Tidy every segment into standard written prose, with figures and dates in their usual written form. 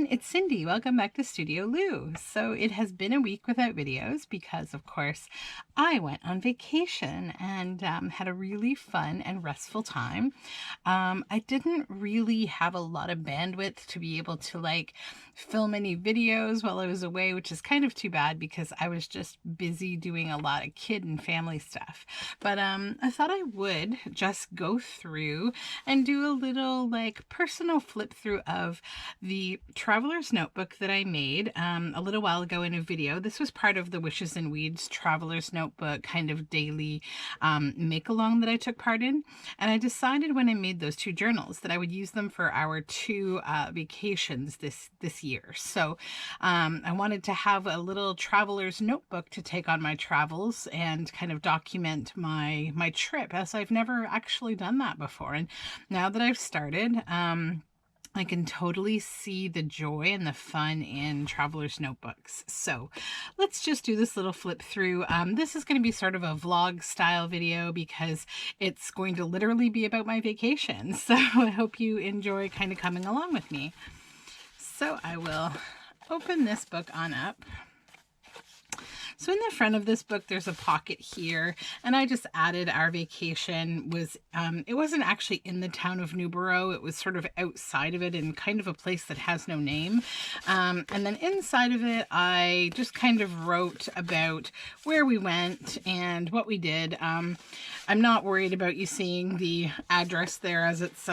everyone, it's Cindy. Welcome back to Studioloo. So it has been a week without videos because, of course, I went on vacation and had a really fun and restful time. I didn't really have a lot of bandwidth to be able to film any videos while I was away, which is kind of too bad because I was just busy doing a lot of kid and family stuff. But I thought I would just go through and do a little personal flip through of the traveler's notebook that I made a little while ago in a video. This was part of the Wishes and Weeds traveler's notebook kind of daily make along that I took part in. And I decided when I made those two journals that I would use them for our two vacations this year. So I wanted to have a little traveler's notebook to take on my travels and kind of document my trip, as I've never actually done that before. And now that I've started, I can totally see the joy and the fun in traveler's notebooks. So let's just do this little flip through. This is going to be sort of a vlog style video because it's going to literally be about my vacation. So I hope you enjoy kind of coming along with me. So I will open this book on up. So in the front of this book, there's a pocket here, and I just added our vacation was, it wasn't actually in the town of Newborough. It was sort of outside of it in kind of a place that has no name. And then inside of it, I just kind of wrote about where we went and what we did. I'm not worried about you seeing the address there, as it's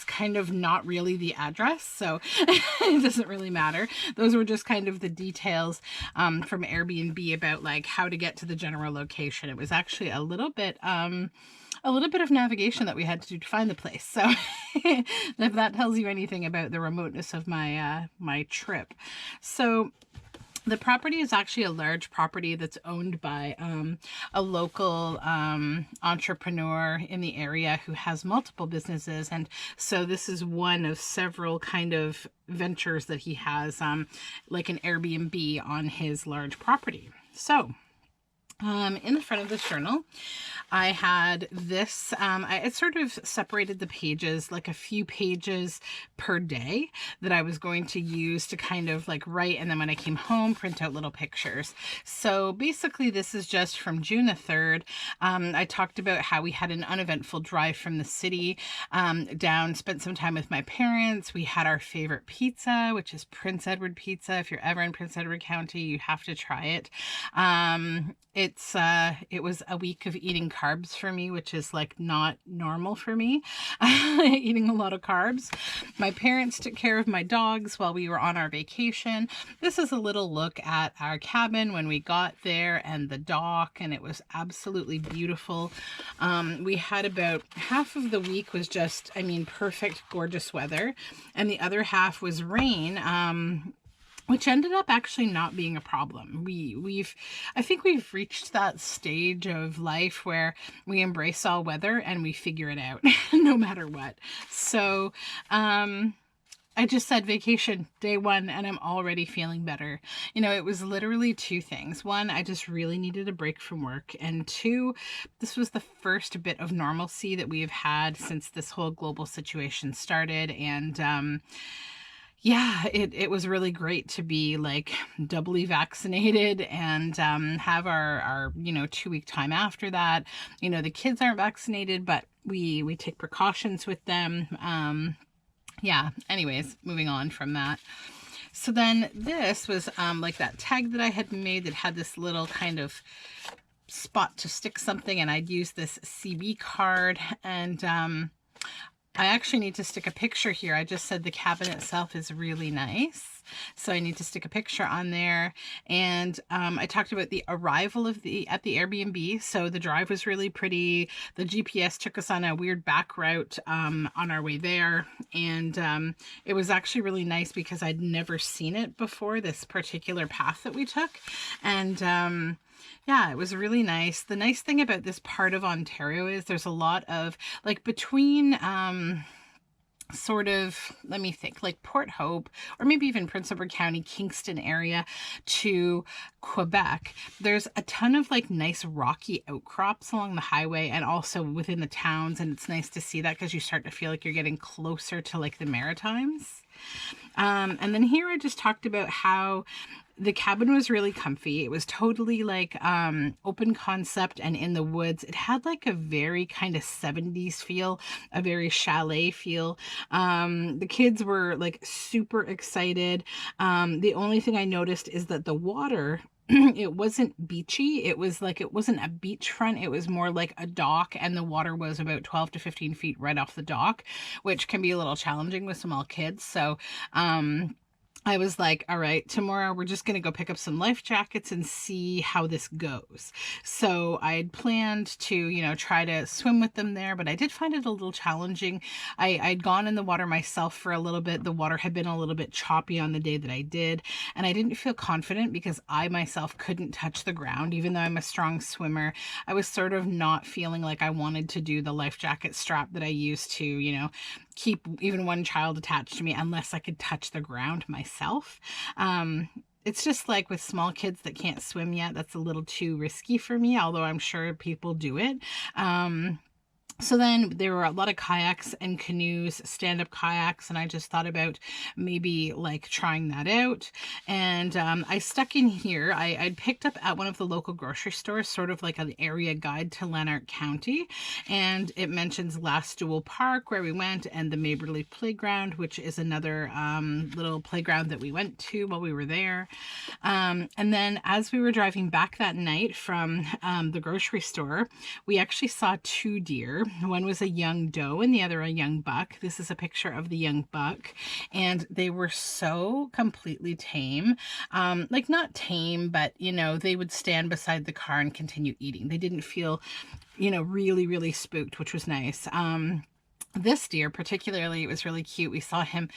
kind of not really the address, so it doesn't really matter. Those were just kind of the details from Airbnb about how to get to the general location. It was actually a little bit of navigation that we had to do to find the place. So if that tells you anything about the remoteness of my my trip. So the property is actually a large property that's owned by a local entrepreneur in the area who has multiple businesses. And so this is one of several kind of ventures that he has, like an Airbnb on his large property. So in the front of this journal, I had this, I sort of separated the pages, like a few pages per day that I was going to use to kind of write. And then when I came home, print out little pictures. So basically this is just from June the 3rd. I talked about how we had an uneventful drive from the city down, spent some time with my parents. We had our favorite pizza, which is Prince Edward Pizza. If you're ever in Prince Edward County, you have to try it. It was a week of eating carbs for me, which is not normal for me, eating a lot of carbs. My parents took care of my dogs while we were on our vacation. This is a little look at our cabin when we got there and the dock, and it was absolutely beautiful. We had about half of the week was just, perfect, gorgeous weather, and the other half was rain. Which ended up actually not being a problem. I think we've reached that stage of life where we embrace all weather and we figure it out no matter what. So, I just said vacation day one and I'm already feeling better. It was literally two things. One, I just really needed a break from work. And two, this was the first bit of normalcy that we have had since this whole global situation started. And, yeah, it was really great to be doubly vaccinated and have our 2-week time after that. The kids aren't vaccinated, but we take precautions with them. Yeah, anyways, moving on from that. So then this was that tag that I had made that had this little kind of spot to stick something, and I'd use this CB card, and I actually need to stick a picture here. I just said the cabin itself is really nice, so I need to stick a picture on there. And I talked about the arrival at the Airbnb. So the drive was really pretty. The GPS took us on a weird back route on our way there, and it was actually really nice because I'd never seen it before, this particular path that we took. And yeah, it was really nice. The nice thing about this part of Ontario is there's a lot of between sort of, let me think, Port Hope or maybe even Prince Edward County, Kingston area to Quebec. There's a ton of nice rocky outcrops along the highway and also within the towns. And it's nice to see that because you start to feel like you're getting closer to the Maritimes. And then here I just talked about how the cabin was really comfy. It was totally like open concept and in the woods. It had like a very kind of 70s feel, a very chalet feel. The kids were like super excited. The only thing I noticed is that the water, it wasn't beachy. It was like, it wasn't a beachfront. It was more like a dock, and the water was about 12 to 15 feet right off the dock, which can be a little challenging with small kids. So, I was like, all right, tomorrow we're just going to go pick up some life jackets and see how this goes. So I'd planned to, you know, try to swim with them there, but I did find it a little challenging. I'd gone in the water myself for a little bit. The water had been a little bit choppy on the day that I did, and I didn't feel confident because I myself couldn't touch the ground. Even though I'm a strong swimmer, I was sort of not feeling like I wanted to do the life jacket strap that I used to, you know, keep even one child attached to me unless I could touch the ground myself. It's just like with small kids that can't swim yet, that's a little too risky for me, although I'm sure people do it. So then there were a lot of kayaks and canoes, stand-up kayaks, and I just thought about maybe like trying that out. And I stuck in here. I'd picked up at one of the local grocery stores, sort of like an area guide to Lanark County, and it mentions Last Duel Park, where we went, and the Maberly Playground, which is another little playground that we went to while we were there. And then as we were driving back that night from the grocery store, we actually saw 2 deer. One was a young doe and the other a young buck. This is a picture of the young buck, and they were so completely tame. Like not tame, but you know, they would stand beside the car and continue eating. They didn't feel, you know, really, really spooked, which was nice. This deer particularly, it was really cute. We saw him,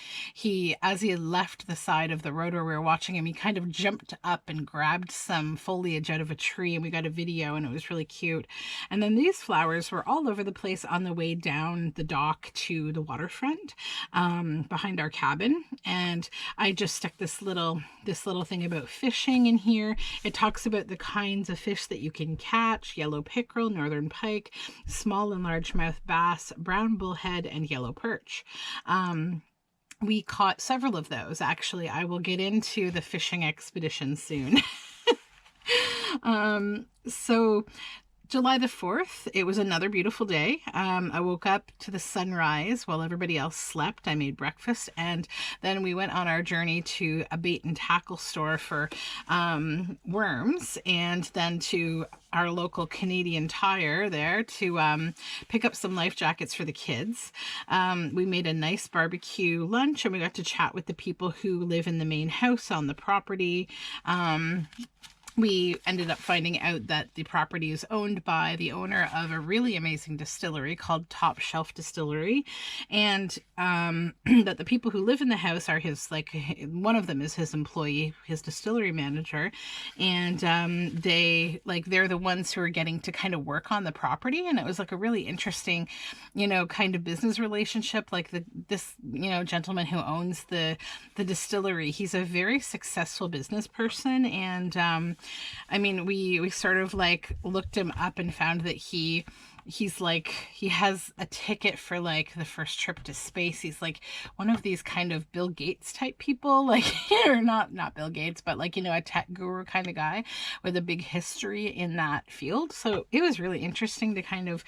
as he had left the side of the road where we were watching him, he kind of jumped up and grabbed some foliage out of a tree, and we got a video, and it was really cute. And then these flowers were all over the place on the way down the dock to the waterfront behind our cabin. And I just stuck this little thing about fishing in here. It talks about the kinds of fish that you can catch: yellow pickerel, northern pike, small and largemouth bass, brown bullhead, and yellow perch. We caught several of those. Actually, I will get into the fishing expedition soon. So July the 4th, it was another beautiful day. I woke up to the sunrise while everybody else slept. I made breakfast, and then we went on our journey to a bait and tackle store for worms, and then to our local Canadian Tire there to pick up some life jackets for the kids. We made a nice barbecue lunch, and we got to chat with the people who live in the main house on the property. We ended up finding out that the property is owned by the owner of a really amazing distillery called Top Shelf Distillery, and that the people who live in the house are his, like, one of them is his employee, his distillery manager, and they're the ones who are getting to kind of work on the property. And it was like a really interesting, you know, kind of business relationship. Like this you know, gentleman who owns the distillery, he's a very successful business person, and I mean, we sort of like looked him up and found that he's like, he has a ticket for like the first trip to space. He's like one of these kind of Bill Gates type people, like, or not Bill Gates, but like, you know, a tech guru kind of guy with a big history in that field. So it was really interesting to kind of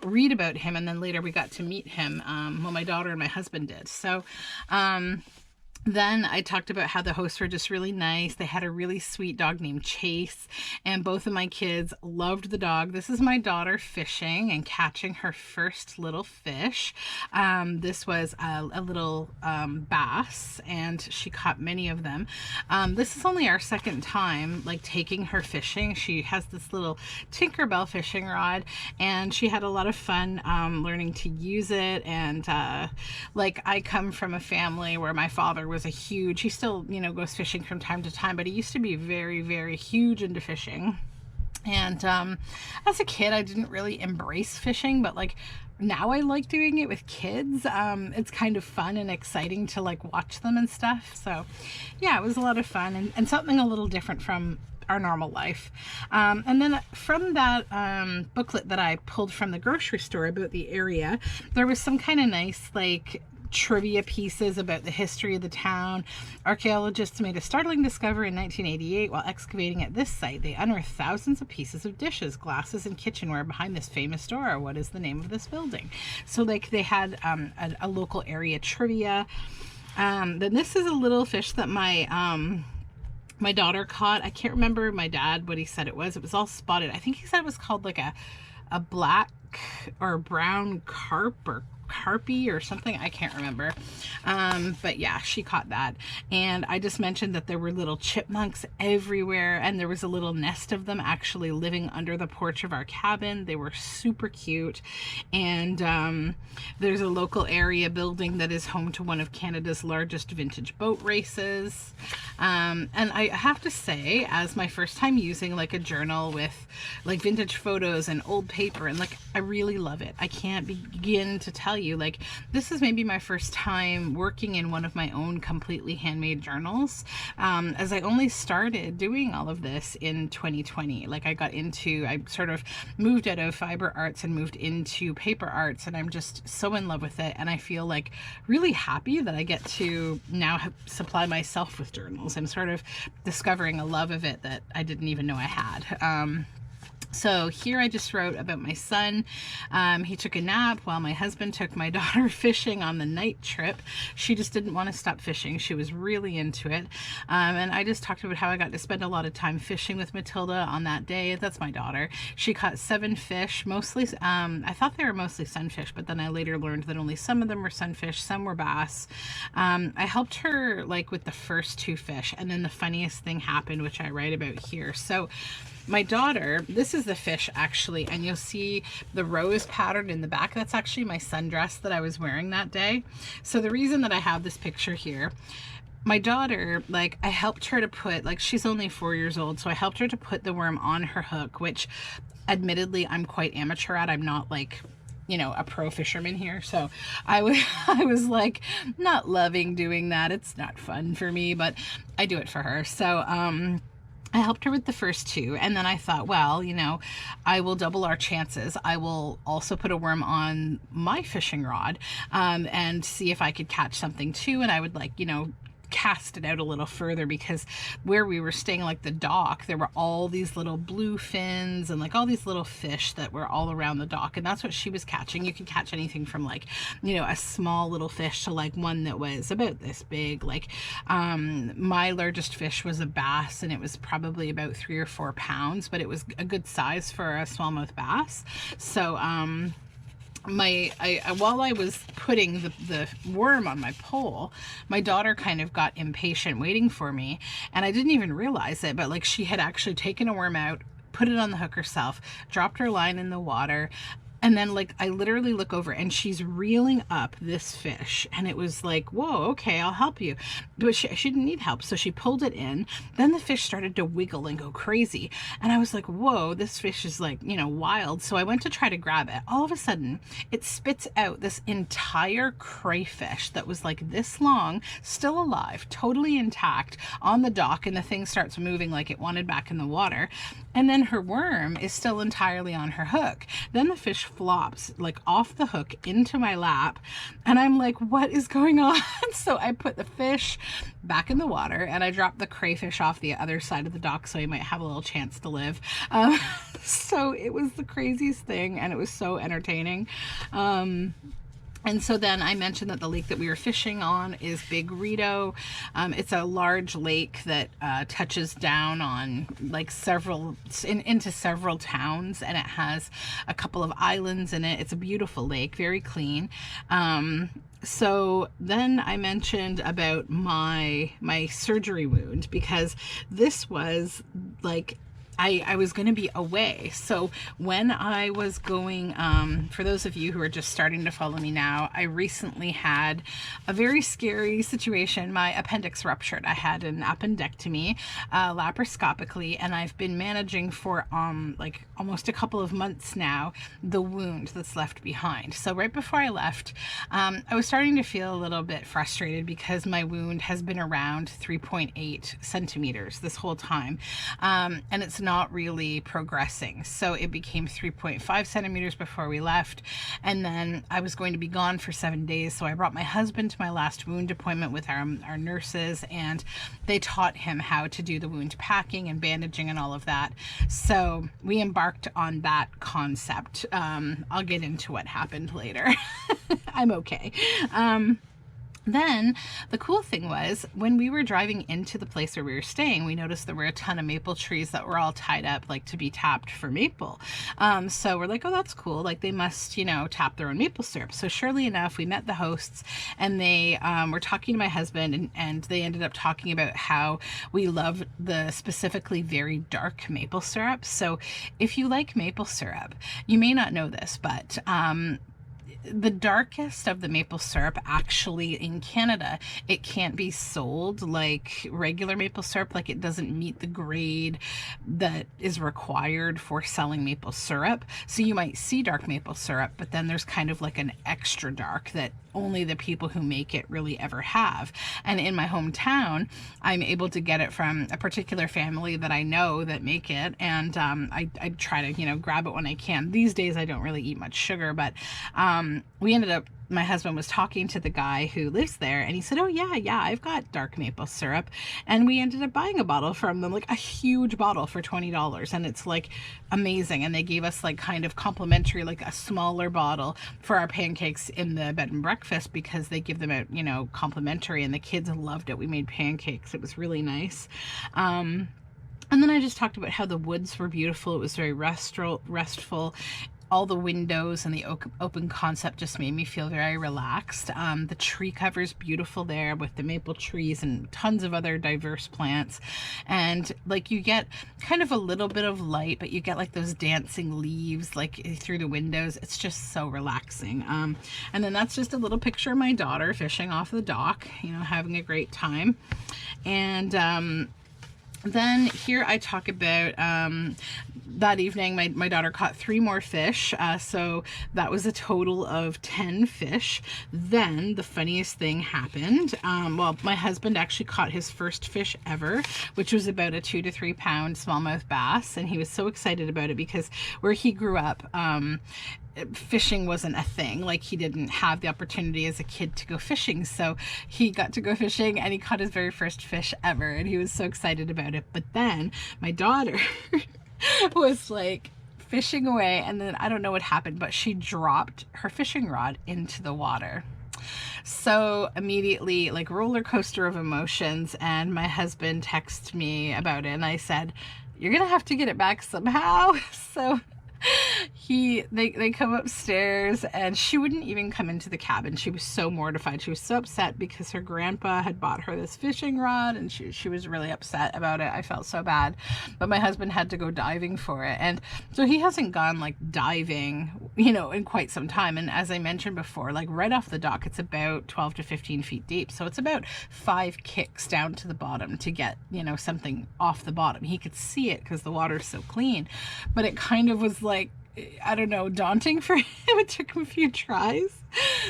read about him. And then later we got to meet him, well, my daughter and my husband did. So, then I talked about how the hosts were just really nice. They had a really sweet dog named Chase, and both of my kids loved the dog. This is my daughter fishing and catching her first little fish. This was a little bass, and she caught many of them. This is only our second time like taking her fishing. She has this little Tinkerbell fishing rod, and she had a lot of fun learning to use it. And like, I come from a family where my father was he still, you know, goes fishing from time to time, but he used to be very, very huge into fishing. And as a kid, I didn't really embrace fishing, but like now I like doing it with kids. It's kind of fun and exciting to like watch them and stuff. So yeah, it was a lot of fun, and something a little different from our normal life. And then from that booklet that I pulled from the grocery store about the area, there was some kind of nice like trivia pieces about the history of the town. Archaeologists made a startling discovery in 1988 while excavating at this site. They unearthed thousands of pieces of dishes, glasses, and kitchenware behind this famous door. What is the name of this building? So like they had a local area trivia. Then this is a little fish that my daughter caught. I can't remember my dad what he said it was. It was all spotted. I think he said it was called like a black or brown carp or harpy or something. I can't remember. But yeah, she caught that. And I just mentioned that there were little chipmunks everywhere, and there was a little nest of them actually living under the porch of our cabin. They were super cute. And there's a local area building that is home to one of Canada's largest vintage boat races. And I have to say, as my first time using like a journal with like vintage photos and old paper, and like I really love it. I can't begin to tell you, like, this is maybe my first time working in one of my own completely handmade journals, as I only started doing all of this in 2020. Like I sort of moved out of fiber arts and moved into paper arts, and I'm just so in love with it, and I feel like really happy that I get to now supply myself with journals. I'm sort of discovering a love of it that I didn't even know I had. So here I just wrote about my son. He took a nap while my husband took my daughter fishing on the night trip. She just didn't want to stop fishing. She was really into it. And I just talked about how I got to spend a lot of time fishing with Matilda on that day. That's my daughter. She caught 7 fish, mostly, I thought they were mostly sunfish, but then I later learned that only some of them were sunfish, some were bass. I helped her like with the first 2 fish, and then the funniest thing happened, which I write about here. So my daughter, this is the fish actually, and you'll see the rose pattern in the back. That's actually my sundress that I was wearing that day. So the reason that I have this picture here, my daughter, like I helped her to put, like she's only 4 years old, so I helped her to put the worm on her hook, which admittedly I'm quite amateur at. I'm not like, you know, a pro fisherman here. So I was like not loving doing that. It's not fun for me, but I do it for her. So, I helped her with the first 2, and then I thought, well, you know, I will double our chances. I will also put a worm on my fishing rod and see if I could catch something too, and I would like, you know, cast it out a little further, because where we were staying, like the dock, there were all these little blue fins and like all these little fish that were all around the dock, and that's what she was catching. You could catch anything from like, you know, a small little fish to like one that was about this big. Like my largest fish was a bass, and it was probably about 3 or 4 pounds, but it was a good size for a smallmouth bass. So while I was putting the worm on my pole, my daughter kind of got impatient waiting for me, and I didn't even realize it, but like she had actually taken a worm out, put it on the hook herself, dropped her line in the water, and then like I literally look over and she's reeling up this fish, and it was like, whoa, okay, I'll help you. But she didn't need help, so she pulled it in. Then the fish started to wiggle and go crazy, and I was like, whoa, this fish is like, you know, wild. So I went to try to grab it. All of a sudden it spits out this entire crayfish that was like this long, still alive, totally intact, on the dock, and the thing starts moving like it wanted back in the water, and then her worm is still entirely on her hook. Then the fish flops like off the hook into my lap, and I'm like, what is going on? So I put the fish back in the water, and I dropped the crayfish off the other side of the dock so he might have a little chance to live. So it was the craziest thing, and it was so entertaining. And so then I mentioned that the lake that we were fishing on is Big Rito. It's a large lake that touches down on like into several towns, and it has a couple of islands in it. It's a beautiful lake, very clean. So then I mentioned about my surgery wound, because this was like, I was going to be away. So when I was going, for those of you who are just starting to follow me now, I recently had a very scary situation. My appendix ruptured. I had an appendectomy laparoscopically, and I've been managing for like almost a couple of months now the wound that's left behind. So right before I left, I was starting to feel a little bit frustrated because my wound has been around 3.8 centimeters this whole time, and it's not not really progressing. So it became 3.5 centimeters before we left. And then I was going to be gone for 7 days. So I brought my husband to my last wound appointment with our nurses, and they taught him how to do the wound packing and bandaging and all of that. So we embarked on that concept. I'll get into what happened later. I'm okay. Then the cool thing was, when we were driving into the place where we were staying, we noticed there were a ton of maple trees that were all tied up, like to be tapped for maple. So we're like, oh, that's cool. Like they must, you know, tap their own maple syrup. So surely enough, we met the hosts, and they were talking to my husband, and they ended up talking about how we love the specifically very dark maple syrup. So if you like maple syrup, you may not know this, but the darkest of the maple syrup, actually in Canada, it can't be sold like regular maple syrup. Like it doesn't meet the grade that is required for selling maple syrup. So you might see dark maple syrup, but then there's kind of like an extra dark that only the people who make it really ever have. And in my hometown, I'm able to get it from a particular family that I know that make it, and I try to, you know, grab it when I can. These days I don't really eat much sugar, but we ended up, my husband was talking to the guy who lives there, and he said, oh yeah, I've got dark maple syrup. And we ended up buying a bottle from them, like a huge bottle for $20, and it's like amazing. And they gave us like kind of complimentary, like a smaller bottle for our pancakes in the bed and breakfast, because they give them out, you know, complimentary, and the kids loved it. We made pancakes. It was really nice. And then I just talked about how the woods were beautiful. It was very restful. All the windows and the open concept just made me feel very relaxed. The tree cover's beautiful there with the maple trees and tons of other diverse plants. And like you get kind of a little bit of light, but you get like those dancing leaves like through the windows. It's just so relaxing. And then that's just a little picture of my daughter fishing off the dock, you know, having a great time. And then here I talk about that evening my daughter caught 3 more fish, so that was a total of 10 fish. Then the funniest thing happened. Well, my husband actually caught his first fish ever, which was about a 2 to 3 pound smallmouth bass, and he was so excited about it because where he grew up, fishing wasn't a thing. Like he didn't have the opportunity as a kid to go fishing, so he got to go fishing and he caught his very first fish ever, and he was so excited about it. But then my daughter was like fishing away, and then I don't know what happened, but she dropped her fishing rod into the water. So immediately, like roller coaster of emotions, and my husband texted me about it, and I said, you're gonna have to get it back somehow. So they come upstairs, and she wouldn't even come into the cabin. She was so mortified. She was so upset because her grandpa had bought her this fishing rod, and she was really upset about it. I felt so bad, but my husband had to go diving for it, and so he hasn't gone like diving, you know, in quite some time. And as I mentioned before, like right off the dock, it's about 12 to 15 feet deep, so it's about 5 kicks down to the bottom to get, you know, something off the bottom. He could see it because the water's so clean, but it kind of was like, I don't know, daunting for him. It took him a few tries.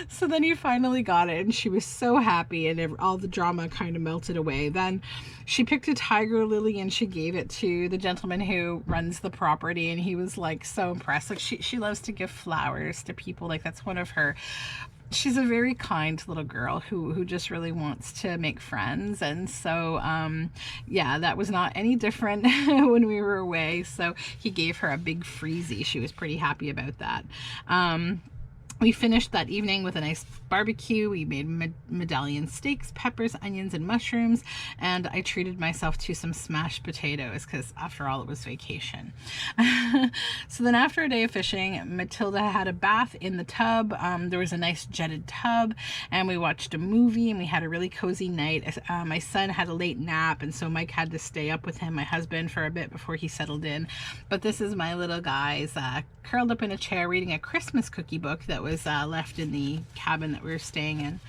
So then he finally got it, and she was so happy, and all the drama kind of melted away. Then she picked a tiger lily and she gave it to the gentleman who runs the property, and he was like so impressed. Like she loves to give flowers to people. Like that's one of her, she's a very kind little girl who just really wants to make friends. And so yeah, that was not any different when we were away. So he gave her a big freezy. She was pretty happy about that. We finished that evening with a nice barbecue. We made medallion steaks, peppers, onions, and mushrooms, and I treated myself to some smashed potatoes because after all, it was vacation. So then after a day of fishing, Matilda had a bath in the tub. There was a nice jetted tub, and we watched a movie, and we had a really cozy night. My son had a late nap, and so Mike had to stay up with him, my husband, for a bit before he settled in. But this is my little guys curled up in a chair reading a Christmas cookie book that was left in the cabin that we were staying in.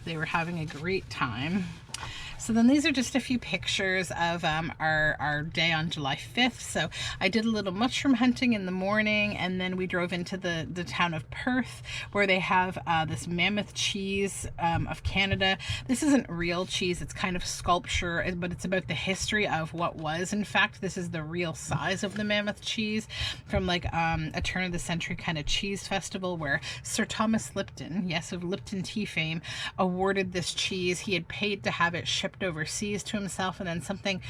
They were having a great time. So then these are just a few pictures of our day on July 5th. So I did a little mushroom hunting in the morning, and then we drove into the town of Perth, where they have this mammoth cheese of Canada. This isn't real cheese, it's kind of sculpture, but it's about the history of what was. In fact, this is the real size of the mammoth cheese from like a turn of the century kind of cheese festival where Sir Thomas Lipton, yes, of Lipton tea fame, awarded this cheese. He had paid to have it shipped overseas to himself, and then something,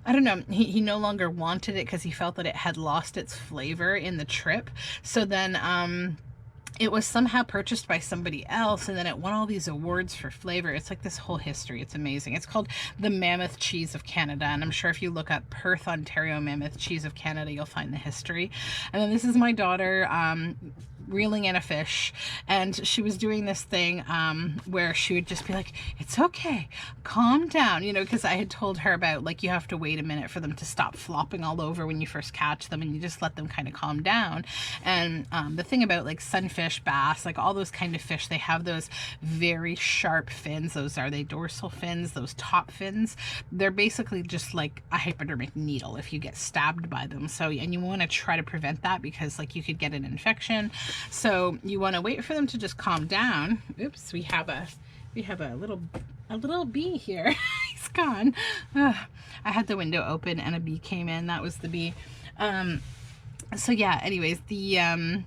I don't know, he no longer wanted it because he felt that it had lost its flavor in the trip. So then it was somehow purchased by somebody else, and then it won all these awards for flavor. It's like this whole history. It's amazing. It's called the Mammoth Cheese of Canada, and I'm sure if you look up Perth, Ontario Mammoth Cheese of Canada, you'll find the history. And then this is my daughter reeling in a fish, and she was doing this thing where she would just be like, it's okay, calm down, you know, because I had told her about, like, you have to wait a minute for them to stop flopping all over when you first catch them, and you just let them kind of calm down. And the thing about like sunfish, bass, like all those kind of fish, they have those very sharp fins. Those are they dorsal fins, those top fins. They're basically just like a hypodermic needle if you get stabbed by them. So, and you want to try to prevent that because like you could get an infection. So you want to wait for them to just calm down. Oops, we have a little bee here. He's gone. Ugh. I had the window open and a bee came in. That was the bee. So yeah, anyways, the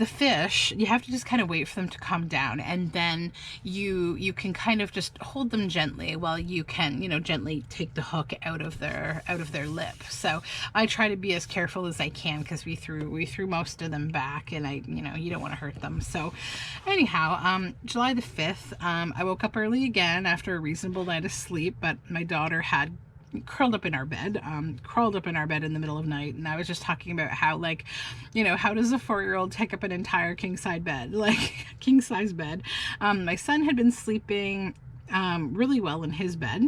fish, you have to just kind of wait for them to calm down, and then you can kind of just hold them gently while you can, you know, gently take the hook out of their lip. So I try to be as careful as I can because we threw most of them back, and you don't want to hurt them. So anyhow, July the 5th, I woke up early again after a reasonable night of sleep, but my daughter had crawled up in our bed in the middle of night, and I was just talking about how, like, you know, how does a 4-year-old take up an entire king-size bed, like king-size bed? My son had been sleeping really well in his bed.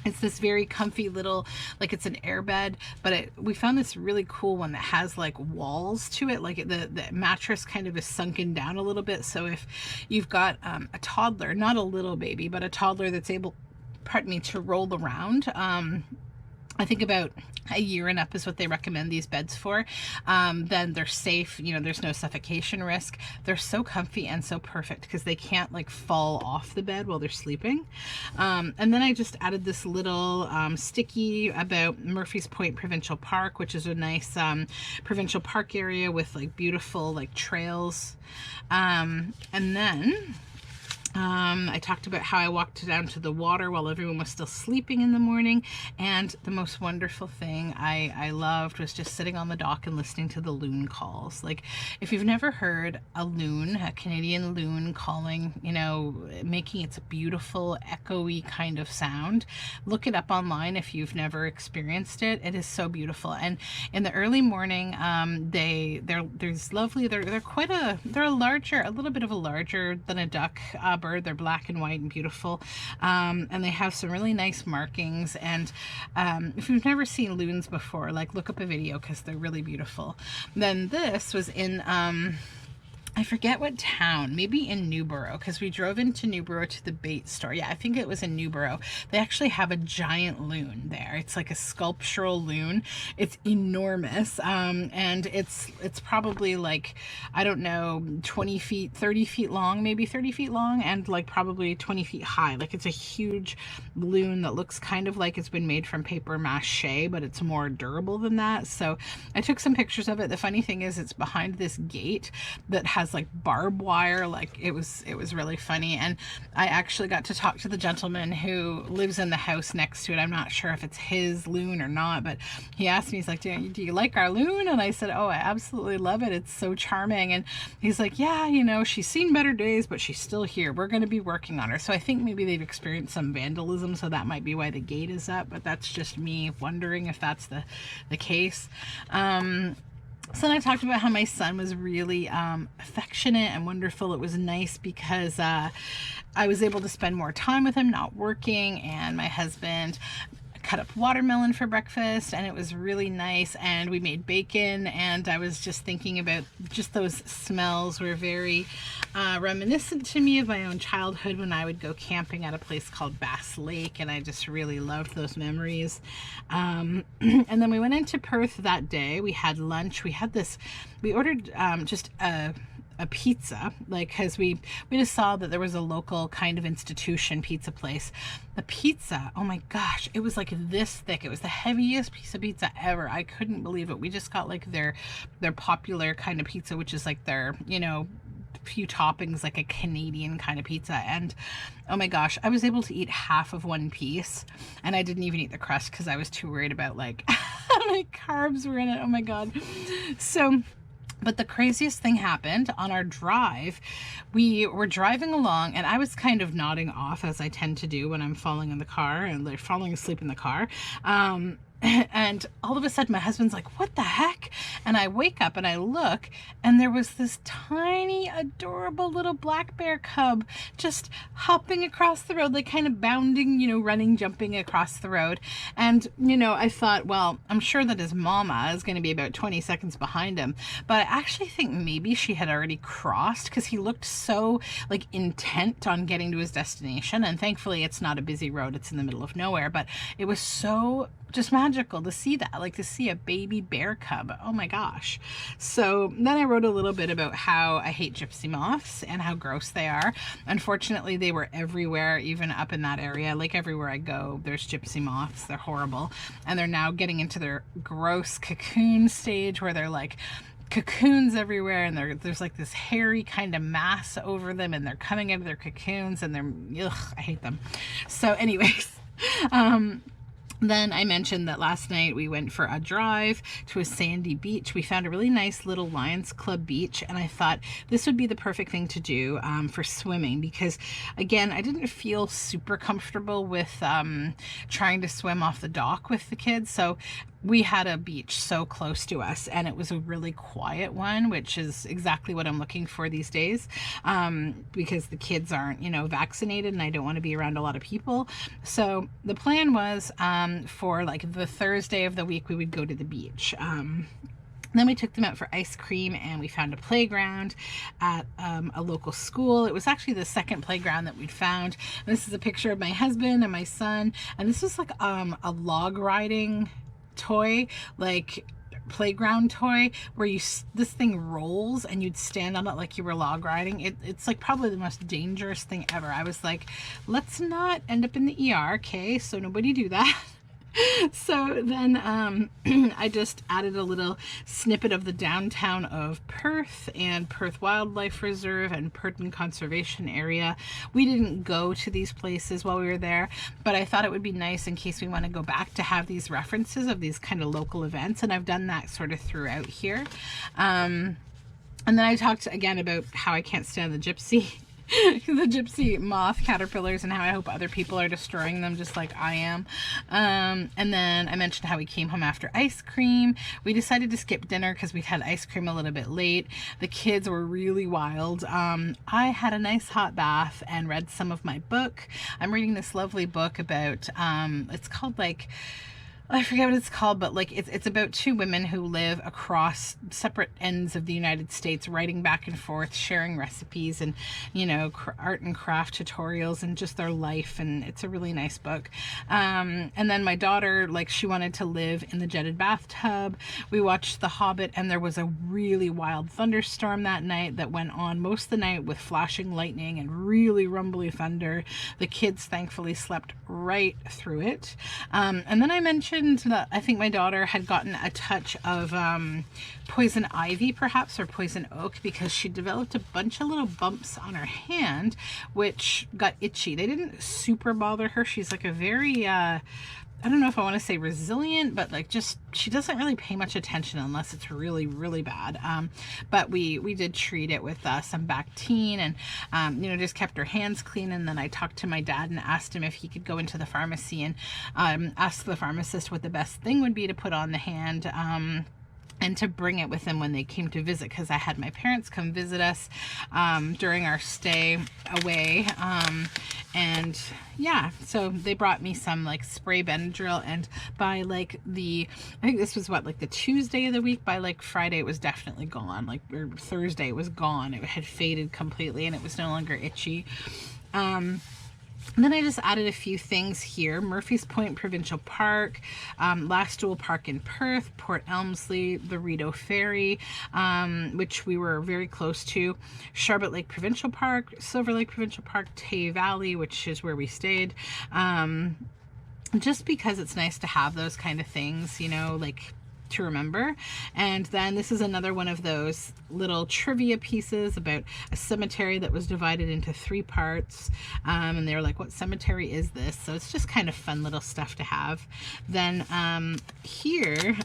It's this very comfy little, like, it's an air bed, but we found this really cool one that has like walls to it, like the mattress kind of is sunken down a little bit. So if you've got a toddler, not a little baby, but a toddler that's able, pardon me, to roll around, I think about a year and up is what they recommend these beds for, then they're safe, you know, there's no suffocation risk. They're so comfy and so perfect because they can't like fall off the bed while they're sleeping. And then I just added this little sticky about Murphy's Point Provincial Park, which is a nice provincial park area with like beautiful like trails. And then I talked about how I walked down to the water while everyone was still sleeping in the morning, and the most wonderful thing I loved was just sitting on the dock and listening to the loon calls. Like, if you've never heard a loon, a Canadian loon calling, you know, making its beautiful echoey kind of sound, look it up online if you've never experienced it. It is so beautiful. And in the early morning, they're lovely. They're quite they're a little bit of a larger than a duck bird. They're black and white and beautiful, and they have some really nice markings. And if you've never seen loons before, like, look up a video because they're really beautiful. Then this was in I forget what town, maybe in Newborough, because we drove into Newborough to the bait store. Yeah, I think it was in Newborough. They actually have a giant loon there. It's like a sculptural loon. It's enormous, and it's probably like, I don't know, 20 feet, 30 feet long, maybe 30 feet long, and like probably 20 feet high. Like, it's a huge loon that looks kind of like it's been made from paper mache, but it's more durable than that. So I took some pictures of it. The funny thing is, it's behind this gate that has like barbed wire. Like, it was really funny. And I actually got to talk to the gentleman who lives in the house next to it. I'm not sure if it's his loon or not, but he asked me, he's like, do you like our loon? And I said, oh, I absolutely love it. It's so charming. And he's like, yeah, you know, she's seen better days, but she's still here. We're going to be working on her. So I think maybe they've experienced some vandalism, so that might be why the gate is up, but that's just me wondering if that's the case. So then I talked about how my son was really affectionate and wonderful. It was nice because I was able to spend more time with him, not working, and my husband cut up watermelon for breakfast, and it was really nice, and we made bacon, and I was just thinking about just those smells were very reminiscent to me of my own childhood when I would go camping at a place called Bass Lake, and I just really loved those memories. And then we went into Perth that day. We had lunch. We ordered just a pizza, like, because we just saw that there was a local kind of institution pizza place. The pizza, oh my gosh, it was like this thick. It was the heaviest piece of pizza ever. I couldn't believe it. We just got like their popular kind of pizza, which is like their, you know, few toppings, like a Canadian kind of pizza. And oh my gosh, I was able to eat half of one piece, and I didn't even eat the crust because I was too worried about like how many carbs were in it. Oh my god. So, but the craziest thing happened on our drive. We were driving along, and I was kind of nodding off, as I tend to do when I'm falling in the car and like falling asleep in the car. And all of a sudden my husband's like, what the heck? And I wake up and I look, and there was this tiny adorable little black bear cub just hopping across the road, like kind of bounding, you know, running, jumping across the road. And you know, I thought, well, I'm sure that his mama is going to be about 20 seconds behind him, but I actually think maybe she had already crossed, because he looked so like intent on getting to his destination. And thankfully it's not a busy road, it's in the middle of nowhere, but it was so just magical to see that, like to see a baby bear cub. Oh my gosh. So then I wrote a little bit about how I hate gypsy moths and how gross they are. Unfortunately, they were everywhere, even up in that area. Like everywhere I go, there's gypsy moths. They're horrible. And they're now getting into their gross cocoon stage, where they're like cocoons everywhere, and there's like this hairy kind of mass over them, and they're coming out of their cocoons, and I hate them. So anyways, then I mentioned that last night we went for a drive to a sandy beach. We found a really nice little Lions Club beach, and I thought this would be the perfect thing to do for swimming, because again, I didn't feel super comfortable with trying to swim off the dock with the kids. So we had a beach so close to us, and it was a really quiet one, which is exactly what I'm looking for these days, because the kids aren't, you know, vaccinated, and I don't want to be around a lot of people. So the plan was for like the Thursday of the week, we would go to the beach. Then we took them out for ice cream, and we found a playground at a local school. It was actually the second playground that we'd found. And this is a picture of my husband and my son, and this was like a log riding toy, like playground toy, where this thing rolls and you'd stand on it like you were log riding. It's like probably the most dangerous thing ever. I was like, let's not end up in the ER, okay? So nobody do that. So then I just added a little snippet of the downtown of Perth and Perth Wildlife Reserve and Perton Conservation Area. We didn't go to these places while we were there, but I thought it would be nice in case we want to go back to have these references of these kind of local events, and I've done that sort of throughout here. And then I talked again about how I can't stand the gypsy moth caterpillars, and how I hope other people are destroying them just like I am. And then I mentioned how we came home after ice cream. We decided to skip dinner because we'd had ice cream a little bit late. The kids were really wild. I had a nice hot bath and read some of my book. I'm reading this lovely book about, it's called like, I forget what it's called, but like it's about two women who live across separate ends of the United States, writing back and forth, sharing recipes and, you know, art and craft tutorials and just their life. And it's a really nice book. And then my daughter, like, she wanted to live in the jetted bathtub. We watched The Hobbit, and there was a really wild thunderstorm that night that went on most of the night with flashing lightning and really rumbly thunder. The kids thankfully slept right through it. And then I mentioned that I think my daughter had gotten a touch of poison ivy perhaps, or poison oak, because she developed a bunch of little bumps on her hand which got itchy. They didn't super bother her. She's like a very I don't know if I want to say resilient, but like just, she doesn't really pay much attention unless it's really, really bad. But we did treat it with some Bactine, and, you know, just kept her hands clean. And then I talked to my dad and asked him if he could go into the pharmacy and ask the pharmacist what the best thing would be to put on the hand. and to bring it with them when they came to visit, because I had my parents come visit us during our stay away. And yeah, so they brought me some like spray Benadryl, and by like I think this was what, like the Tuesday of the week, by like Friday it was definitely gone, like, or Thursday it was gone. It had faded completely and it was no longer itchy. And then I just added a few things here. Murphy's Point Provincial Park, Lastowel Park in Perth, Port Elmsley, the Rideau Ferry, which we were very close to, Charlotte Lake Provincial Park, Silver Lake Provincial Park, Tay Valley, which is where we stayed. Just because it's nice to have those kind of things, you know, like to remember. And then this is another one of those little trivia pieces about a cemetery that was divided into 3 parts, and they were like, what cemetery is this? So it's just kind of fun little stuff to have. Then here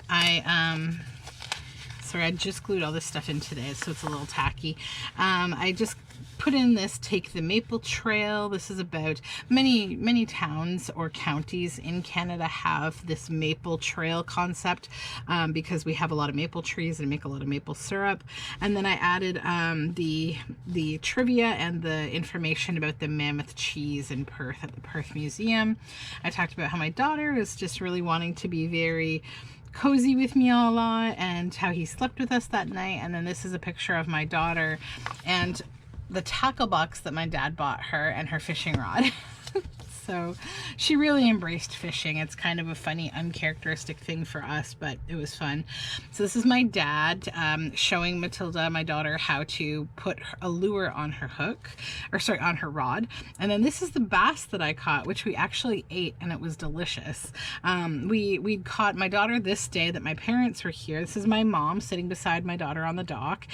sorry, I just glued all this stuff in today, so it's a little tacky. I just put in this Take the Maple Trail. This is about many towns or counties in Canada have this maple trail concept, because we have a lot of maple trees and make a lot of maple syrup. And then I added the trivia and the information about the mammoth cheese in Perth at the Perth Museum. I talked about how my daughter is just really wanting to be very cozy with me a lot, and how he slept with us that night. And then this is a picture of my daughter and the tackle box that my dad bought her and her fishing rod. So she really embraced fishing. It's kind of a funny, uncharacteristic thing for us, but it was fun. So this is my dad showing Matilda, my daughter, how to put a lure on her hook, or sorry, on her rod. And then this is the bass that I caught, which we actually ate, and it was delicious. We'd caught my daughter this day that my parents were here. This is my mom sitting beside my daughter on the dock.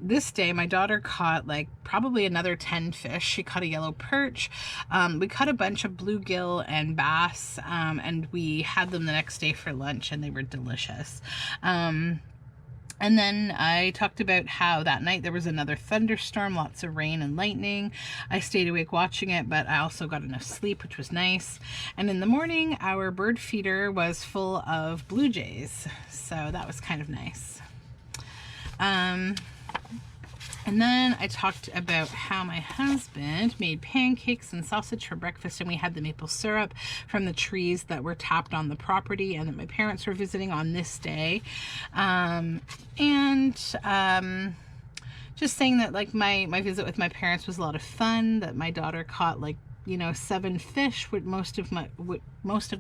This day my daughter caught like probably another 10 fish. She caught a yellow perch. We caught a bunch of bluegill and bass, and we had them the next day for lunch, and they were delicious. And then I talked about how that night there was another thunderstorm, lots of rain and lightning. I stayed awake watching it, but I also got enough sleep, which was nice. And in the morning, our bird feeder was full of blue jays, so that was kind of nice. And then I talked about how my husband made pancakes and sausage for breakfast, and we had the maple syrup from the trees that were tapped on the property and that my parents were visiting on this day. Just saying that like my visit with my parents was a lot of fun, that my daughter caught like, you know, 7 fish, with most of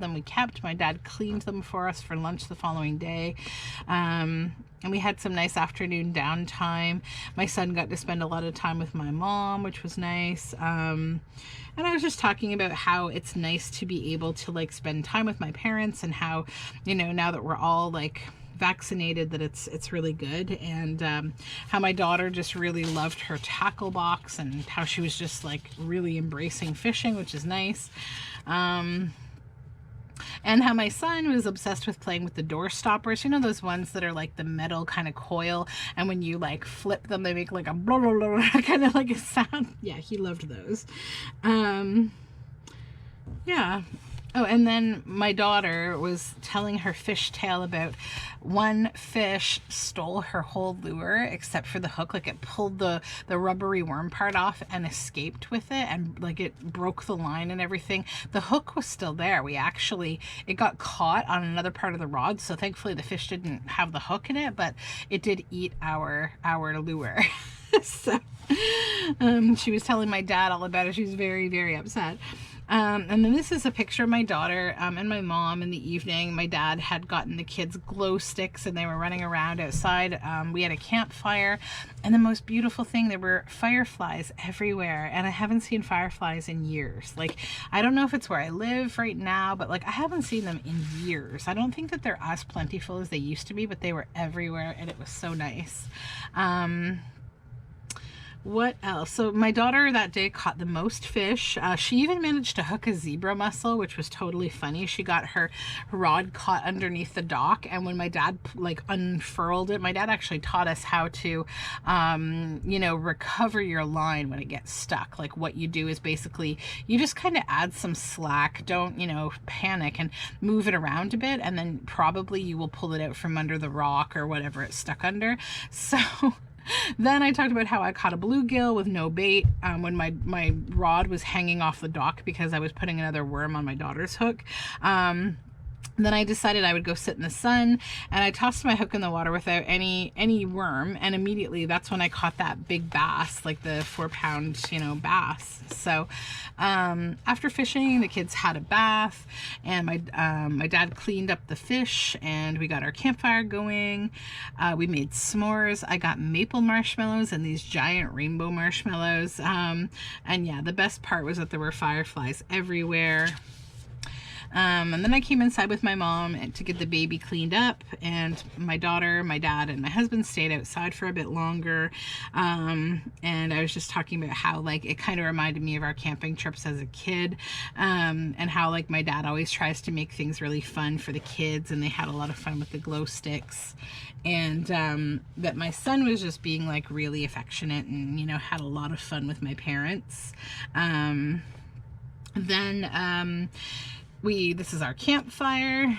them we kept. My dad cleaned them for us for lunch the following day. And we had some nice afternoon downtime. My son got to spend a lot of time with my mom, which was nice. And I was just talking about how it's nice to be able to like spend time with my parents, and how, you know, now that we're all like vaccinated, that it's really good. And how my daughter just really loved her tackle box, and how she was just like really embracing fishing, which is nice. And how my son was obsessed with playing with the door stoppers. You know, those ones that are like the metal kind of coil, and when you like flip them, they make like a blah, blah, blah, kind of like a sound. Yeah, he loved those. Yeah. Oh, and then my daughter was telling her fish tale about one fish stole her whole lure except for the hook. Like it pulled the rubbery worm part off and escaped with it, and like it broke the line and everything. The hook was still there. It got caught on another part of the rod, so thankfully the fish didn't have the hook in it, but it did eat our lure. So she was telling my dad all about it. She was very, very upset. And then this is a picture of my daughter and my mom in the evening. My dad had gotten the kids glow sticks, and they were running around outside. We had a campfire, and the most beautiful thing, there were fireflies everywhere, and I haven't seen fireflies in years. Like, I don't know if it's where I live right now, but like I haven't seen them in years. I don't think that they're as plentiful as they used to be, but they were everywhere, and it was so nice. What else? So my daughter that day caught the most fish. She even managed to hook a zebra mussel, which was totally funny. She got her rod caught underneath the dock, and when my dad like unfurled it, my dad actually taught us how to, you know, recover your line when it gets stuck. Like what you do is basically you just kind of add some slack. Don't, you know, panic and move it around a bit, and then probably you will pull it out from under the rock or whatever it's stuck under. So then I talked about how I caught a bluegill with no bait when my rod was hanging off the dock because I was putting another worm on my daughter's hook. Then I decided I would go sit in the sun, and I tossed my hook in the water without any worm, and immediately that's when I caught that big bass, like the 4-pound, you know, bass. So after fishing, the kids had a bath, and my dad cleaned up the fish, and we got our campfire going. We made s'mores. I got maple marshmallows and these giant rainbow marshmallows. And yeah, the best part was that there were fireflies everywhere. And then I came inside with my mom to get the baby cleaned up, and my daughter, my dad, and my husband stayed outside for a bit longer. And I was just talking about how like it kind of reminded me of our camping trips as a kid, and how like my dad always tries to make things really fun for the kids, and they had a lot of fun with the glow sticks. And that my son was just being like really affectionate and, you know, had a lot of fun with my parents. This is our campfire.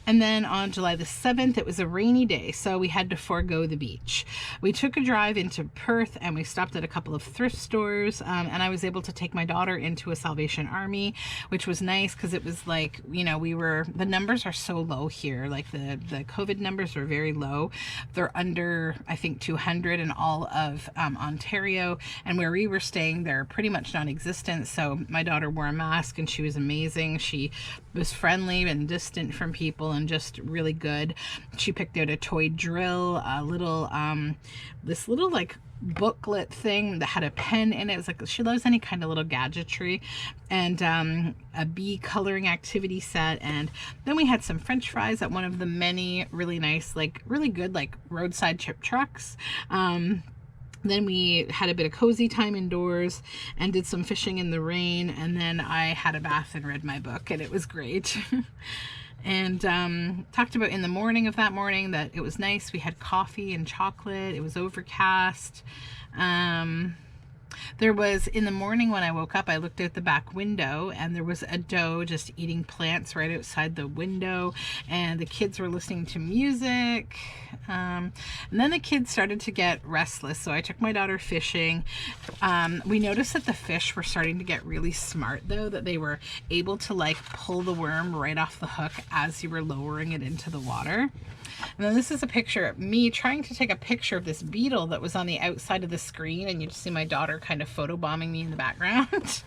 And then on July the 7th, it was a rainy day, so we had to forego the beach. We took a drive into Perth, and we stopped at a couple of thrift stores, and I was able to take my daughter into a Salvation Army, which was nice because it was like, you know, the numbers are so low here. Like the COVID numbers are very low. They're under, I think, 200 in all of Ontario, and where we were staying, they're pretty much non-existent. So my daughter wore a mask, and she was amazing. She was friendly and distant from people, and just really good. She picked out a toy drill, a little this little like booklet thing that had a pen in it. It was like, she loves any kind of little gadgetry, and a bee coloring activity set. And then we had some french fries at one of the many really nice, like really good like roadside chip trucks. Then we had a bit of cozy time indoors and did some fishing in the rain, and then I had a bath and read my book, and it was great. And talked about in the morning of that morning that it was nice. We had coffee and chocolate. It was overcast. There was, in the morning when I woke up, I looked out the back window, and there was a doe just eating plants right outside the window, and the kids were listening to music. And then the kids started to get restless, so I took my daughter fishing. We noticed that the fish were starting to get really smart, though, that they were able to like pull the worm right off the hook as you were lowering it into the water. And then this is a picture of me trying to take a picture of this beetle that was on the outside of the screen, and you just see my daughter kind of photobombing me in the background.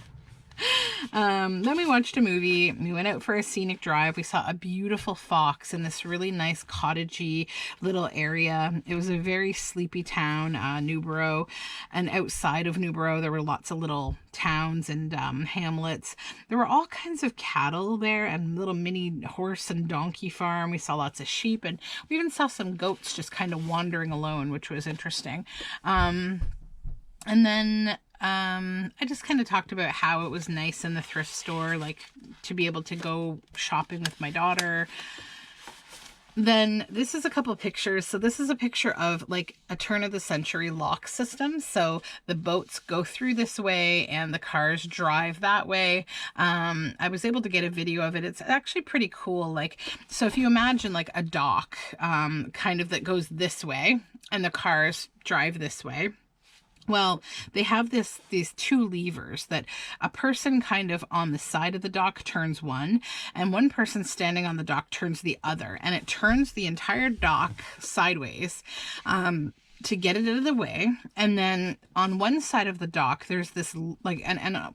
Then we watched a movie. We went out for a scenic drive. We saw a beautiful fox in this really nice cottagey little area. It was a very sleepy town, Newborough, and outside of Newborough there were lots of little towns and hamlets. There were all kinds of cattle there, and little mini horse and donkey farm. We saw lots of sheep, and we even saw some goats just kind of wandering alone, which was interesting. And then I just kind of talked about how it was nice in the thrift store, like to be able to go shopping with my daughter. Then this is a couple of pictures. So this is a picture of like a turn of the century lock system. So the boats go through this way and the cars drive that way. I was able to get a video of it. It's actually pretty cool. Like, so if you imagine like a dock, kind of that goes this way and the cars drive this way. Well, they have these two levers that a person kind of on the side of the dock turns one, and one person standing on the dock turns the other, and it turns the entire dock sideways to get it out of the way. And then on one side of the dock, there's this like,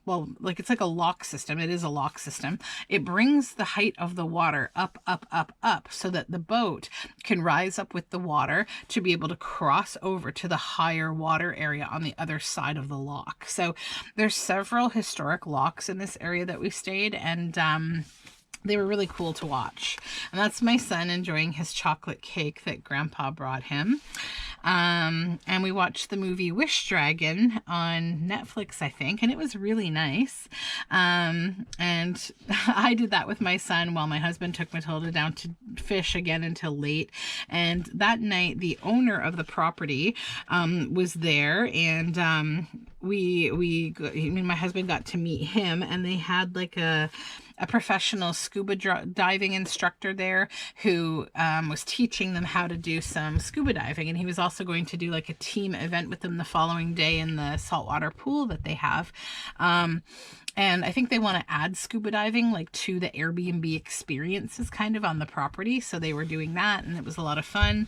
well, like it's like a lock system. It is a lock system. It brings the height of the water up, up, up, up, so that the boat can rise up with the water to be able to cross over to the higher water area on the other side of the lock. So there's several historic locks in this area that we stayed, and They were really cool to watch. And that's my son enjoying his chocolate cake that Grandpa brought him. And we watched the movie Wish Dragon on Netflix, I think, and it was really nice. And I did that with my son while my husband took Matilda down to fish again until late. And that night, the owner of the property was there, and my husband got to meet him, and they had like a professional scuba diving instructor there who was teaching them how to do some scuba diving. And he was also going to do like a team event with them the following day in the saltwater pool that they have. And I think they want to add scuba diving like to the Airbnb experiences kind of on the property. So they were doing that, and it was a lot of fun.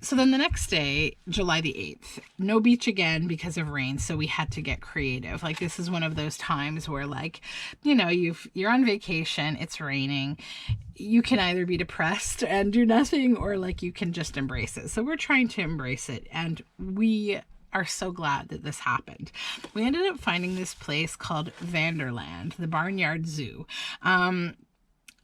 So then the next day, July the 8th, no beach again because of rain. So we had to get creative. Like, this is one of those times where, like, you know, you're on vacation, it's raining. You can either be depressed and do nothing, or like you can just embrace it. So we're trying to embrace it, and we are so glad that this happened. We ended up finding this place called Wonderland, the Barnyard Zoo.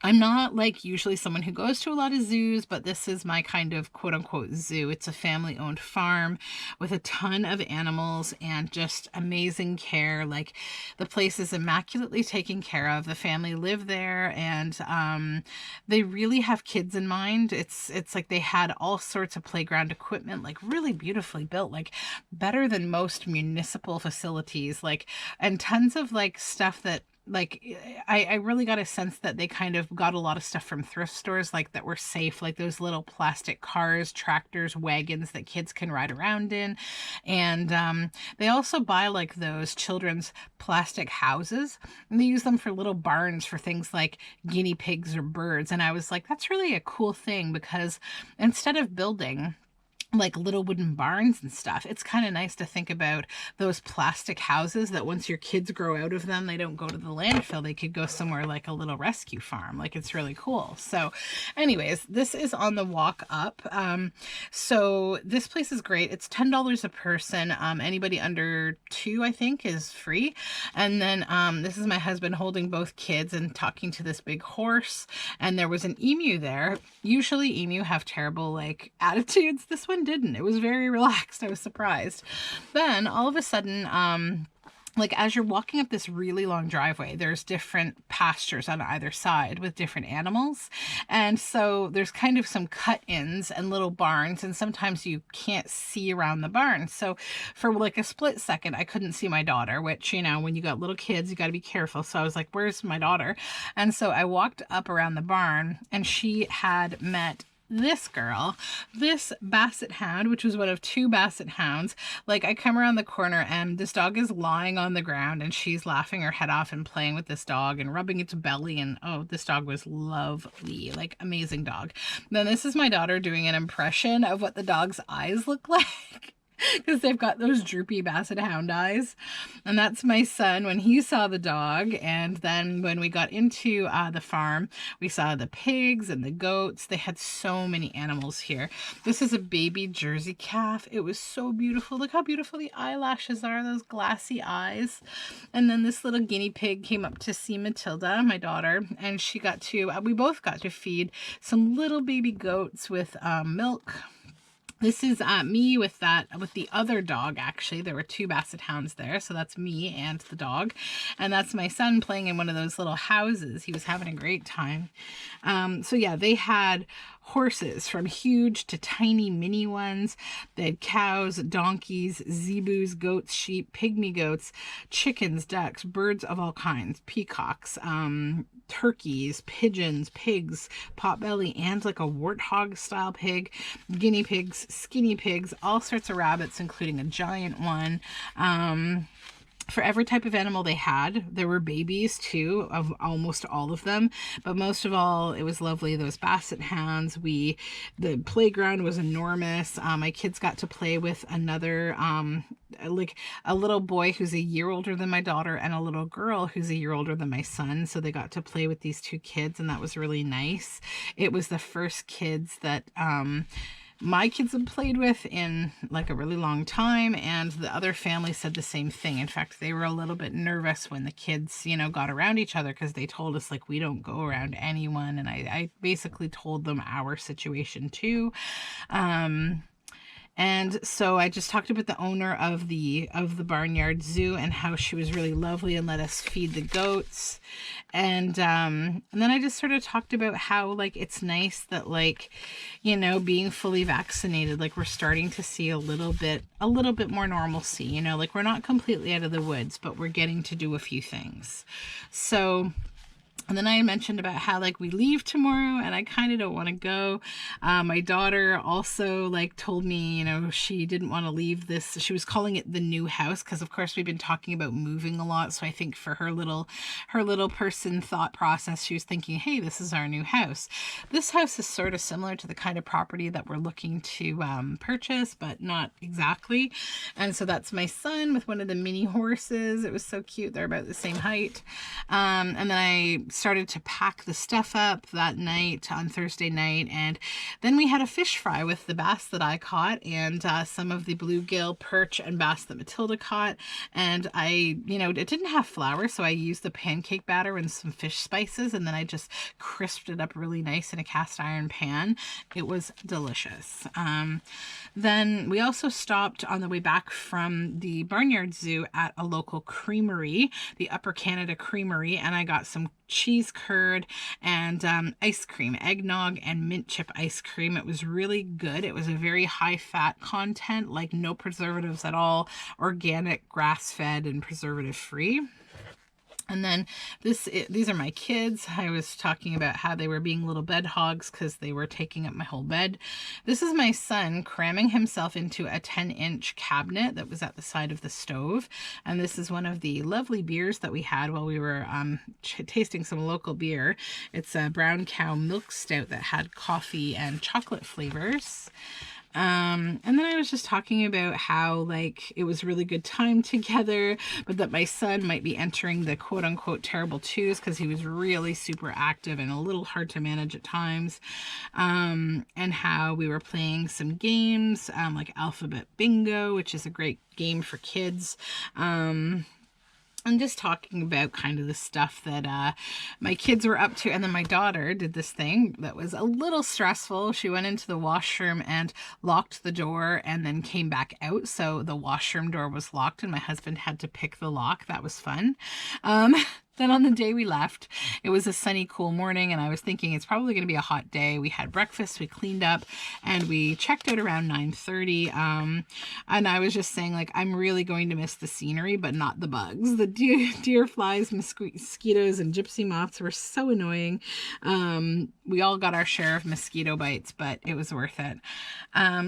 I'm not like usually someone who goes to a lot of zoos, but this is my kind of quote unquote zoo. It's a family owned farm with a ton of animals and just amazing care. Like, the place is immaculately taken care of. The family live there, and they really have kids in mind. It's like they had all sorts of playground equipment, like really beautifully built, like better than most municipal facilities, like, and tons of like stuff that, like, I really got a sense that they kind of got a lot of stuff from thrift stores, like, that were safe, like those little plastic cars, tractors, wagons that kids can ride around in. And they also buy like those children's plastic houses, and they use them for little barns for things like guinea pigs or birds. And I was like, that's really a cool thing, because instead of building like little wooden barns and stuff, it's kind of nice to think about those plastic houses that once your kids grow out of them, they don't go to the landfill. They could go somewhere like a little rescue farm. Like, it's really cool. So anyways, this is on the walk up. So this place is great. It's $10 a person. Anybody under 2, I think, is free. And then this is my husband holding both kids and talking to this big horse. And there was an emu there. Usually emu have terrible like attitudes. This one didn't. It was very relaxed. I was surprised. Then all of a sudden, like, as you're walking up this really long driveway, there's different pastures on either side with different animals. And so there's kind of some cut-ins and little barns, and sometimes you can't see around the barn. So for like a split second, I couldn't see my daughter, which, you know, when you got little kids, you got to be careful. So I was like, where's my daughter? And so I walked up around the barn, and she had met this girl, this basset hound, which was one of 2 basset hounds. Like, I come around the corner, and this dog is lying on the ground, and she's laughing her head off and playing with this dog and rubbing its belly. And oh, this dog was lovely, like, amazing dog. Then this is my daughter doing an impression of what the dog's eyes look like. Because they've got those droopy basset hound eyes. And that's my son when he saw the dog. And then when we got into the farm, we saw the pigs and the goats. They had so many animals here. This is a baby Jersey calf. It was so beautiful. Look how beautiful the eyelashes are, those glassy eyes. And then this little guinea pig came up to see Matilda, my daughter, and she got to, we both got to feed some little baby goats with milk. This is me with the other dog, actually. There were 2 basset hounds there, so that's me and the dog. And that's my son playing in one of those little houses. He was having a great time. So yeah, they had horses from huge to tiny mini ones. They had cows, donkeys, zebus, goats, sheep, pygmy goats, chickens, ducks, birds of all kinds, peacocks, turkeys, pigeons, pigs, potbelly, and like a warthog style pig, guinea pigs, skinny pigs, all sorts of rabbits, including a giant one. For every type of animal they had. There were babies too, of almost all of them, but most of all, it was lovely. Those basset hounds. The playground was enormous. My kids got to play with another, like a little boy who's a year older than my daughter and a little girl who's a year older than my son. So they got to play with these 2 kids, and that was really nice. It was the first kids that, my kids have played with in like a really long time, and the other family said the same thing. In fact, they were a little bit nervous when the kids, got around each other, because they told us like we don't go around anyone, and I basically told them our situation too. And so I just talked about the owner of the barnyard zoo and how she was really lovely and let us feed the goats. And then I just sort of talked about how like it's nice that like, being fully vaccinated, like we're starting to see a little bit more normalcy, like we're not completely out of the woods, but we're getting to do a few things. So, and then I mentioned about how like we leave tomorrow and I kind of don't want to go. My daughter also like told me, she didn't want to leave this. She was calling it the new house because of course we've been talking about moving a lot. So I think for her little person thought process, she was thinking, hey, this is our new house. This house is sort of similar to the kind of property that we're looking to purchase, but not exactly. And so that's my son with one of the mini horses. It was so cute. They're about the same height. And then I started to pack the stuff up that night on Thursday night, and then we had a fish fry with the bass that I caught and some of the bluegill, perch, and bass that Matilda caught. And it didn't have flour, so I used the pancake batter and some fish spices, and then I just crisped it up really nice in a cast iron pan. It was delicious. Then we also stopped on the way back from the Barnyard Zoo at a local creamery, the Upper Canada Creamery, and I got some cheese curd and ice cream, eggnog and mint chip ice cream. It was really good. It was a very high fat content, like no preservatives at all, organic, grass fed, and preservative free. And then these are my kids. I was talking about how they were being little bed hogs because they were taking up my whole bed. This is my son cramming himself into a 10-inch cabinet that was at the side of the stove. And this is one of the lovely beers that we had while we were tasting some local beer. It's a Brown Cow Milk Stout that had coffee and chocolate flavors. And then I was just talking about how like it was really good time together, but that my son might be entering the quote unquote terrible twos because he was really super active and a little hard to manage at times. And how we were playing some games, like Alphabet Bingo, which is a great game for kids. I'm just talking about kind of the stuff that my kids were up to. And then my daughter did this thing that was a little stressful. She went into the washroom and locked the door and then came back out. So the washroom door was locked and my husband had to pick the lock. That was fun. Then on the day we left, it was a sunny, cool morning, and I was thinking it's probably going to be a hot day. We had breakfast, we cleaned up, and we checked out around 9:30. And I was just saying, like, I'm really going to miss the scenery, but not the bugs. The deer flies, mosquitoes, and gypsy moths were so annoying. We all got our share of mosquito bites, but it was worth it.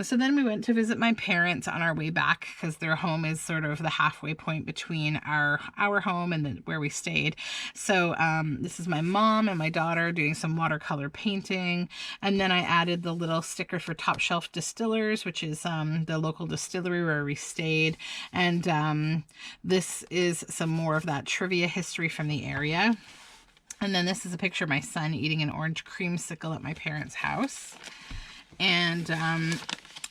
So then we went to visit my parents on our way back because their home is sort of the halfway point between our home and where we stayed. So this is my mom and my daughter doing some watercolor painting. And then I added the little sticker for Top Shelf Distillers, which is the local distillery where we stayed. And this is some more of that trivia history from the area. And then this is a picture of my son eating an orange creamsicle at my parents' house. And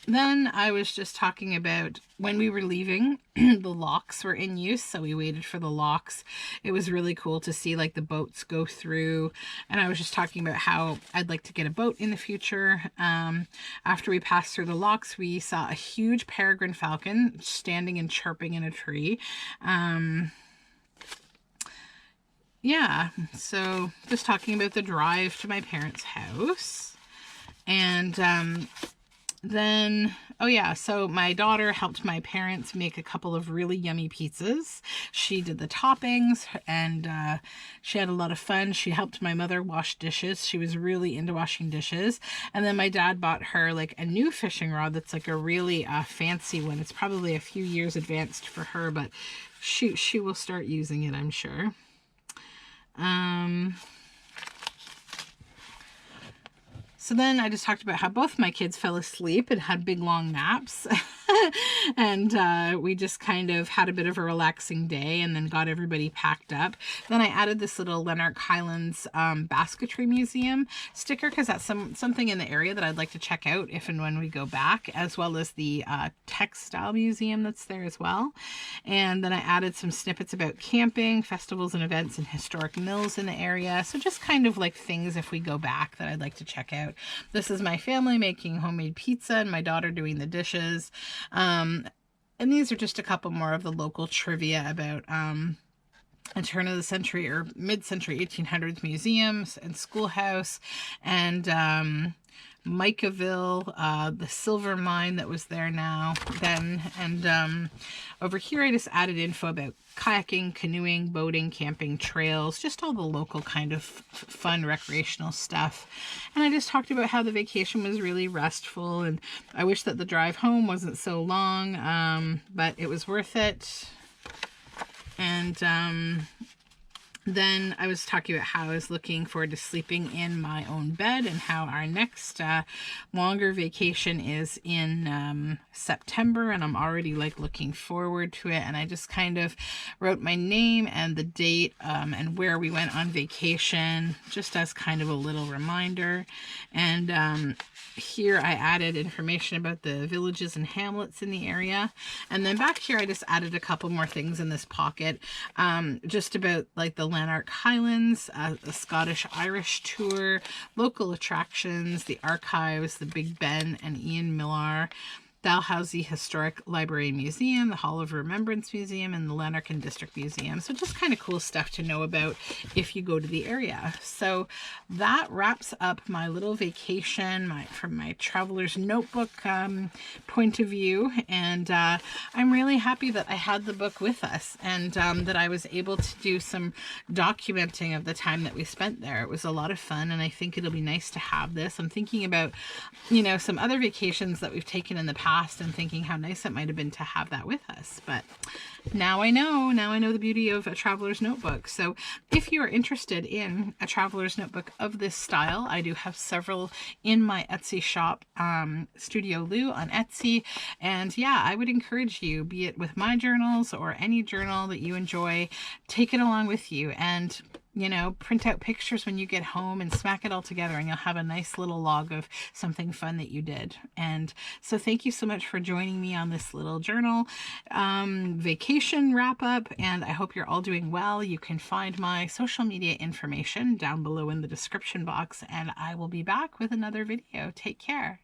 then I was just talking about when we were leaving, the locks were in use, so we waited for the locks. It was really cool to see like the boats go through, and I was just talking about how I'd like to get a boat in the future. After we passed through the locks, we saw a huge peregrine falcon standing and chirping in a tree. Yeah, so just talking about the drive to my parents' house. And then, oh yeah, so my daughter helped my parents make a couple of really yummy pizzas. She did the toppings and she had a lot of fun. She helped my mother wash dishes. She was really into washing dishes. And then my dad bought her like a new fishing rod that's like a really fancy one. It's probably a few years advanced for her, but she will start using it, I'm sure. So then I just talked about how both my kids fell asleep and had big long naps. And we just kind of had a bit of a relaxing day and then got everybody packed up. Then I added this little Lanark Highlands basketry museum sticker because that's something in the area that I'd like to check out if and when we go back, as well as the textile museum that's there as well. And then I added some snippets about camping, festivals and events, and historic mills in the area. So just kind of like things if we go back that I'd like to check out. This is my family making homemade pizza and my daughter doing the dishes. And these are just a couple more of the local trivia about a turn of the century or mid-century 1800s museums and schoolhouse, and Micaville, the silver mine that was there now then. And over here I just added info about kayaking, canoeing, boating, camping, trails, just all the local kind of fun recreational stuff. And I just talked about how the vacation was really restful, and I wish that the drive home wasn't so long, but it was worth it. And then I was talking about how I was looking forward to sleeping in my own bed, and how our next longer vacation is in September, and I'm already like looking forward to it. And I just kind of wrote my name and the date and where we went on vacation, just as kind of a little reminder. And here I added information about the villages and hamlets in the area. And then back here I just added a couple more things in this pocket, just about like the Lanark Highlands, the Scottish-Irish tour, local attractions, the archives, the Big Ben and Ian Millar, Dalhousie Historic Library and Museum, the Hall of Remembrance Museum, and the Lanark and District Museum. So just kind of cool stuff to know about if you go to the area. So that wraps up my little vacation from my traveler's notebook point of view. And I'm really happy that I had the book with us, and that I was able to do some documenting of the time that we spent there. It was a lot of fun, and I think it'll be nice to have this. I'm thinking about, you know, some other vacations that we've taken in the past, and thinking how nice it might have been to have that with us. But now I know the beauty of a traveler's notebook. So if you are interested in a traveler's notebook of this style, I do have several in my Etsy shop, Studioloo on Etsy. And yeah, I would encourage you, be it with my journals or any journal that you enjoy, take it along with you, and you know, print out pictures when you get home and smack it all together, and you'll have a nice little log of something fun that you did. And so thank you so much for joining me on this little journal vacation wrap up, and I hope you're all doing well. You can find my social media information down below in the description box, and I will be back with another video. Take care.